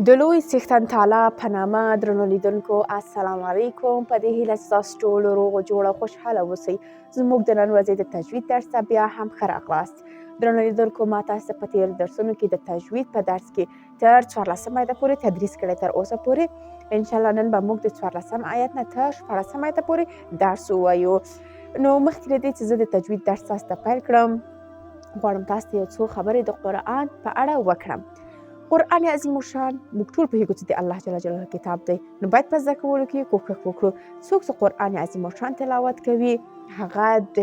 د لوی څښتن تعالی په نامه درنو لیدونکو السلام علیکم. په دې هیله چې تاسو ټول روغ جوړ او خوشحاله اوسئ. زموږ د نن ورځې د تجوید درس ته بیا هم ښه راغلاست. درنو لیدونکو ما تاسو په تېرو درسونو کې د تجوید په درس کې تر 14 آیته پورې تدریس کړی. تر اوسه پورې انشاءالله نن به موږ د 14 آیت نه تر 14 آیته پورې درس ووایو. نو مخکې له دې چې زه د تجوید درس تاسو ته پیل کړم غواړم تاسو ته یو څو خبرې د قرآن په اړه وکړم. قرآن عظیم الشان موږ ټول پوهېږو چې د الله جل جلاله کتاب دی، نو باید په زده کولو کې کوښښ وکړو. څوک چې قرآن عظیم الشان تلاوت کوي هغه د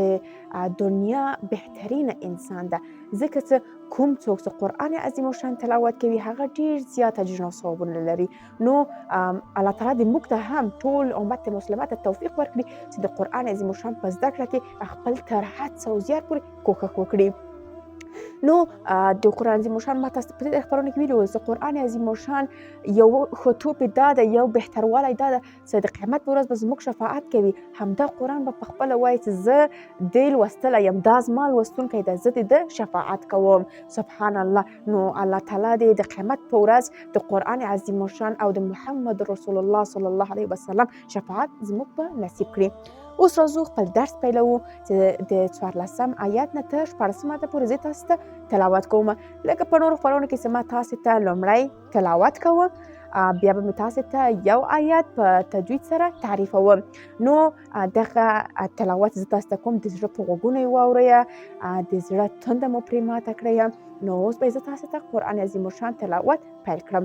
دنیا بهترینه انسان ده، ځکه چې کوم څوک چې قرآن عظیم الشان تلاوت کوي هغه ډېر زیات اجرونه او ثوابونه لري. نو الله تعالی دې موږ ته هم ټول امت مسلمه ته توفیق ورکړي چې د قرآن عظیم الشان په زده کړه کې خپل تر حد او زیات پورې کوښښ وکړي. نو د قرآن عظیم الشان ما تاسو ته په دې خبرونه کې ویلي چې قرآن عظیم الشان یو ښه توپ دا ده، یو بهتروالی دا ده چې د قیامت په ورځ به زموږ شفاعت کوي. همدا قرآن به په خپله وایي چې زه دې لوستلی یم، دا زما لوستونکی ده، زه د شفاعت کوم. سبحان الله. نو الله تعالی دې د قیامت په ورځ د قرآن عظیم الشان او د محمد رسول الله صلی الله علیه وسلم شفاعت زموږ په نصیب کړي. اوس راځو خپل درس پیلوو چې د 14 آیت نه تر 14 آیته پورې زه تاسو ته تلاوت کوم. لکه په نورو خپرونو کې چې ما تاسو ته لومړی تلاوت کوم، بیا به مې تاسو ته یو آیت په تجوید سره تعریفوم. نو دغه تلاوت زه تاسو ته کوم، د زړه په غوږونو یې واورئ، د زړه تنده مو پرې ماته کړئ. نو اوس به زه تاسو ته قرآن عظیم الشان تلاوت پیل کړم.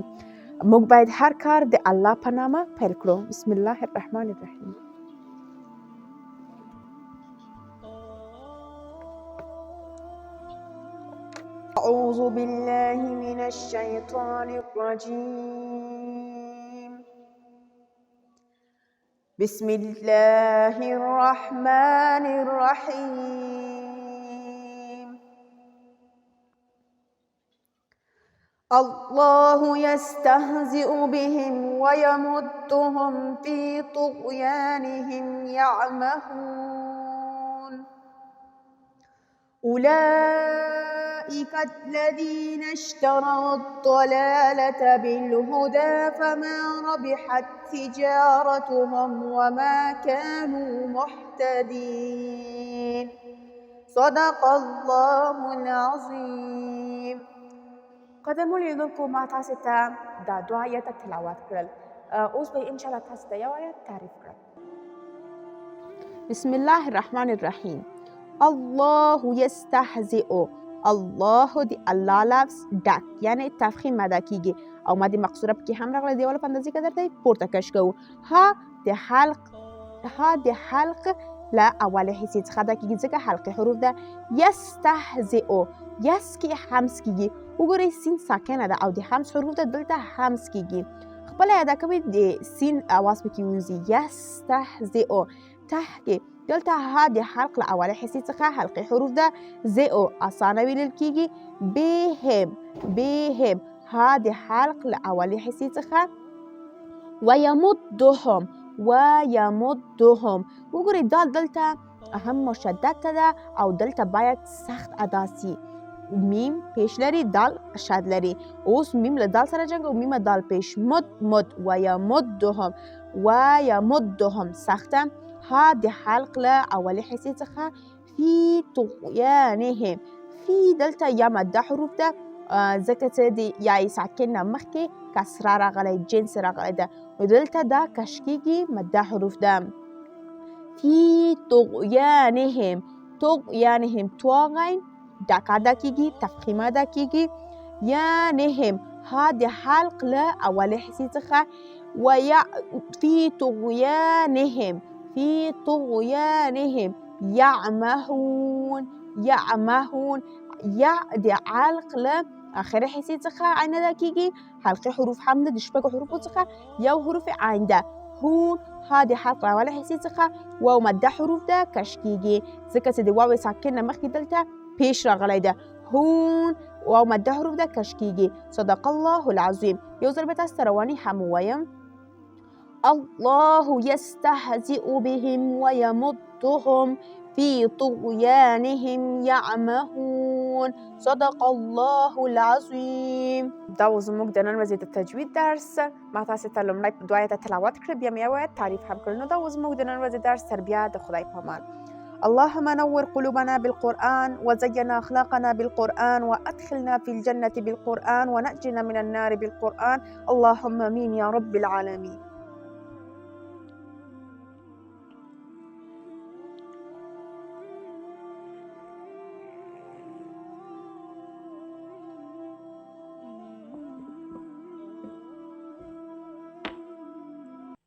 موږ باید هر کار د الله په نامه پیل کړو. بسم الله الرحمن الرحیم. أعوذ بالله من الشيطان الرجيم. بسم الله الرحمن الرحيم. الله يستهزئ بهم ويمدهم في طغيانهم يعمهون. أولئك الذين اشتروا الضلالة بالهدى فما ربحت تجارتهم وما كانوا مهتدين. صدق الله العظيم. قدرمنو لیدونکو ما تاسو ته دا 2 آیته تلاوت کړل. اوس به انشاءالله تاسو ته یو آیت تعریف کړم. بسم الله الرحمن الرحیم. الله یستهزئ. الله د الله لفظ ډک یعنی تفخیم مده کیږي او مد مقصوره پکې هم راغلی. دیواله په اندازې قدر دی پورته کش کوو. ها د حلق له اول حصې څخه دا کیږي ځکه حلقي حروف ده. یستهزئ یس کې حمز کیږي. وګورئ سین ساکنه ده او د حمز حروف ده دلته حمز کیږي. خپل ادا کوئ د سین اواز پکې ووځي. یستهزئ ته کې دلته ها د حلق له اول حصې څخه حلقي حروف ده. زئ اسانه ویلل کیږي. بهم ها د حلق له اول حصې څخه. ويمدهم وګورئ دال دلته هم مشدد ده او دلته باید سخت ادا سي. میم پیش لري، دال شد لري. اوس میم له دال سره جنګ او میم دال پیش. مد ويمدهم سخته. ها د حلق له اول حصې څخه. فی طغیانهم فی دلته یا مده حروف ده ځکه چې د یای ساکن نه مخکې کسره راغلی، جنس راغلی ده، نو دلته دا کش کیږي، مده حروف ده. فی طغیانهم تو غین ډک ادا کیږي، تفخیم ادا کیږي. یانهم ها د حلق له اول حصې څخه. فی طغیانهم يعمهون یا د علق له آخر حصې څخه عین ادا کیږي. حلقي حروف هم ده د شپږو حروفو څخه یو حروف عین ده. هون ها د حلق له اوله حصې څخه. واو مده حروف ده کش کیږي ځکه چې د واو ساکن نه مخکې دلته پیش راغلی ده. هون واو مده حروف ده کش کیږي. صدق الله العظیم. یو ځل به تاسو ته رواني هم ووایم. الله يستهزئ بهم ويمدهم في طغيانهم يعمهون. يعلمون. صدق الله العظیم. دا و زموږ د نن ورځې د تجوید درس. ما تاسو ته لومړی په دوه آیته تلاوت کړ، بیا مې یو آیت تعریف هم کړ. نو دا و زموږ د نن ورځې درس. تر بیا د خدای په امان. اللهم نور قلوبنا بالقرآن وزين أخلاقنا بالقرآن وأدخلنا في الجنة بالقرآن ونجنا من النار بالقرآن. اللهم آمين يا رب العالمين.